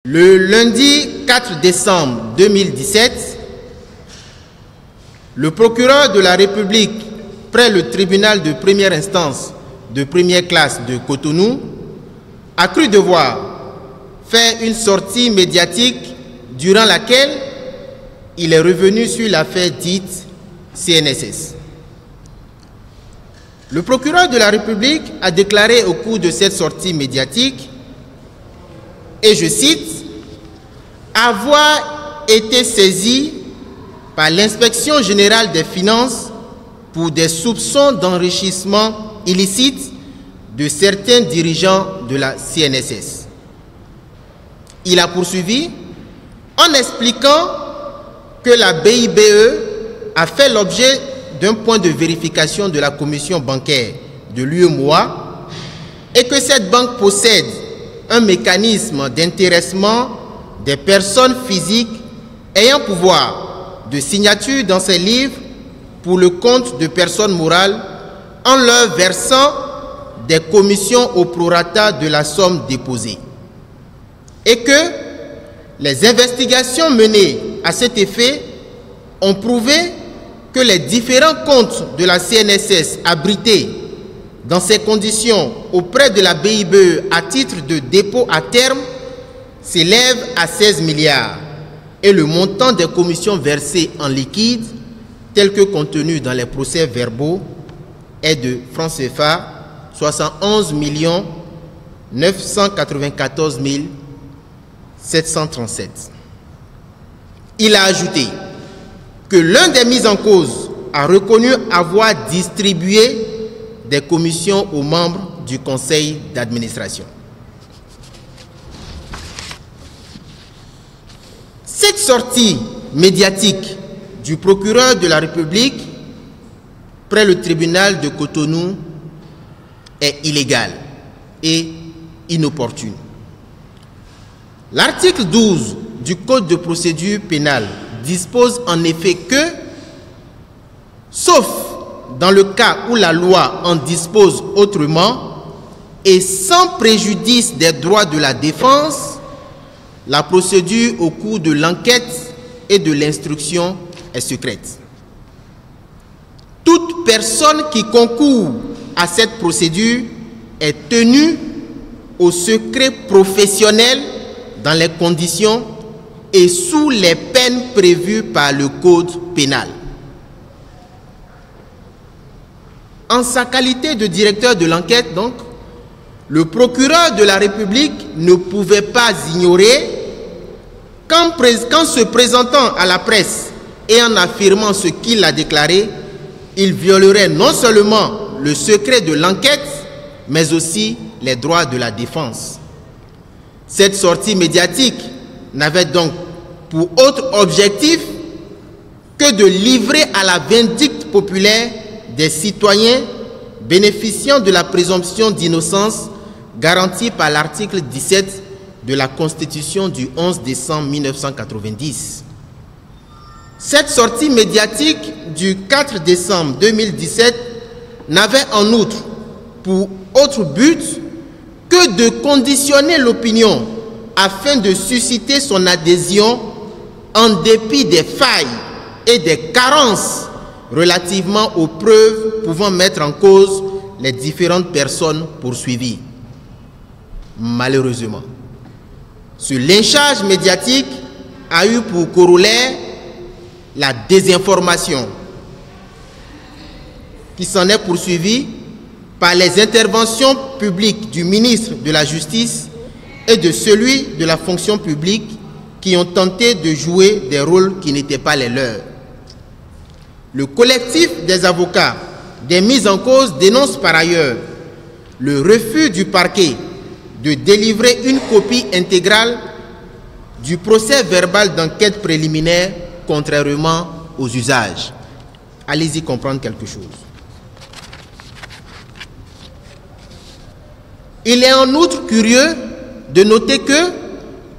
Le lundi 4 décembre 2017, le procureur de la République près le tribunal de première instance de première classe de Cotonou a cru devoir faire une sortie médiatique durant laquelle il est revenu sur l'affaire dite CNSS. Le procureur de la République a déclaré au cours de cette sortie médiatique, et je cite, avoir été saisi par l'inspection générale des finances pour des soupçons d'enrichissement illicite de certains dirigeants de la CNSS. Il a poursuivi en expliquant que la BIBE a fait l'objet d'un point de vérification de la commission bancaire de l'UEMOA et que cette banque possède un mécanisme d'intéressement des personnes physiques ayant pouvoir de signature dans ses livres pour le compte de personnes morales en leur versant des commissions au prorata de la somme déposée. Et que les investigations menées à cet effet ont prouvé que les différents comptes de la CNSS abrités dans ces conditions auprès de la BIBE à titre de dépôt à terme s'élèvent à 16 milliards et le montant des commissions versées en liquide, tel que contenu dans les procès-verbaux, est de francs CFA 71 994 737. Il a ajouté que l'un des mis en cause a reconnu avoir distribué des commissions aux membres du conseil d'administration. Cette sortie médiatique du procureur de la République près le tribunal de Cotonou est illégale et inopportune. L'article 12 du Code de procédure pénale dispose en effet que, sauf dans le cas où la loi en dispose autrement et sans préjudice des droits de la défense, la procédure au cours de l'enquête et de l'instruction est secrète. Toute personne qui concourt à cette procédure est tenue au secret professionnel dans les conditions et sous les peines prévues par le Code pénal. En sa qualité de directeur de l'enquête, donc, le procureur de la République ne pouvait pas ignorer qu'en se présentant à la presse et en affirmant ce qu'il a déclaré, il violerait non seulement le secret de l'enquête, mais aussi les droits de la défense. Cette sortie médiatique n'avait donc pour autre objectif que de livrer à la vindicte populaire des citoyens bénéficiant de la présomption d'innocence garantie par l'article 17 de la Constitution du 11 décembre 1990. Cette sortie médiatique du 4 décembre 2017 n'avait en outre pour autre but que de conditionner l'opinion afin de susciter son adhésion en dépit des failles et des carences relativement aux preuves pouvant mettre en cause les différentes personnes poursuivies. Malheureusement, ce lynchage médiatique a eu pour corollaire la désinformation qui s'en est poursuivie par les interventions publiques du ministre de la Justice et de celui de la fonction publique qui ont tenté de jouer des rôles qui n'étaient pas les leurs. Le collectif des avocats des mises en cause dénonce par ailleurs le refus du parquet de délivrer une copie intégrale du procès verbal d'enquête préliminaire, contrairement aux usages. Allez-y comprendre quelque chose. Il est en outre curieux de noter que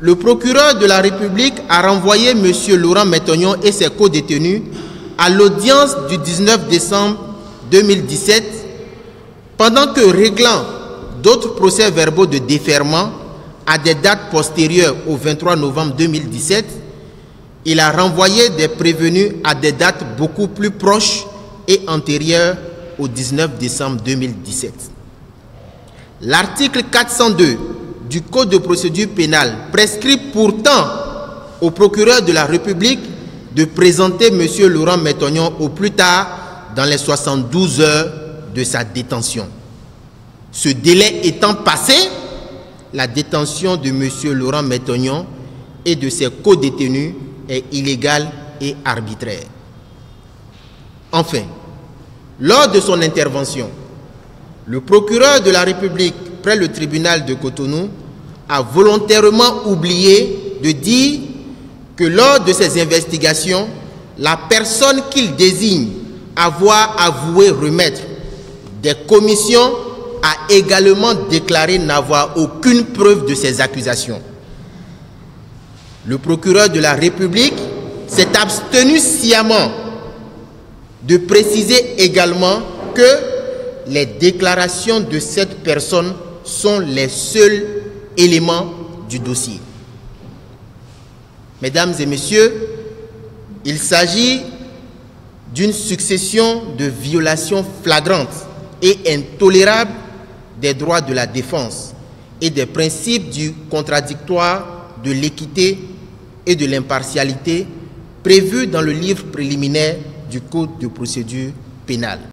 le procureur de la République a renvoyé M. Laurent Metognon et ses co-détenus à l'audience du 19 décembre 2017, pendant que réglant d'autres procès-verbaux de déferment à des dates postérieures au 23 novembre 2017, il a renvoyé des prévenus à des dates beaucoup plus proches et antérieures au 19 décembre 2017. L'article 402 du Code de procédure pénale prescrit pourtant au procureur de la République de présenter M. Laurent Metognon au plus tard dans les 72 heures de sa détention. Ce délai étant passé, la détention de M. Laurent Metognon et de ses co-détenus est illégale et arbitraire. Enfin, lors de son intervention, le procureur de la République près le tribunal de Cotonou a volontairement oublié de dire que lors de ces investigations, la personne qu'il désigne avoir avoué remettre des commissions a également déclaré n'avoir aucune preuve de ces accusations. Le procureur de la République s'est abstenu sciemment de préciser également que les déclarations de cette personne sont les seuls éléments du dossier. Mesdames et messieurs, il s'agit d'une succession de violations flagrantes et intolérables des droits de la défense et des principes du contradictoire, de l'équité et de l'impartialité prévus dans le livre préliminaire du Code de procédure pénale.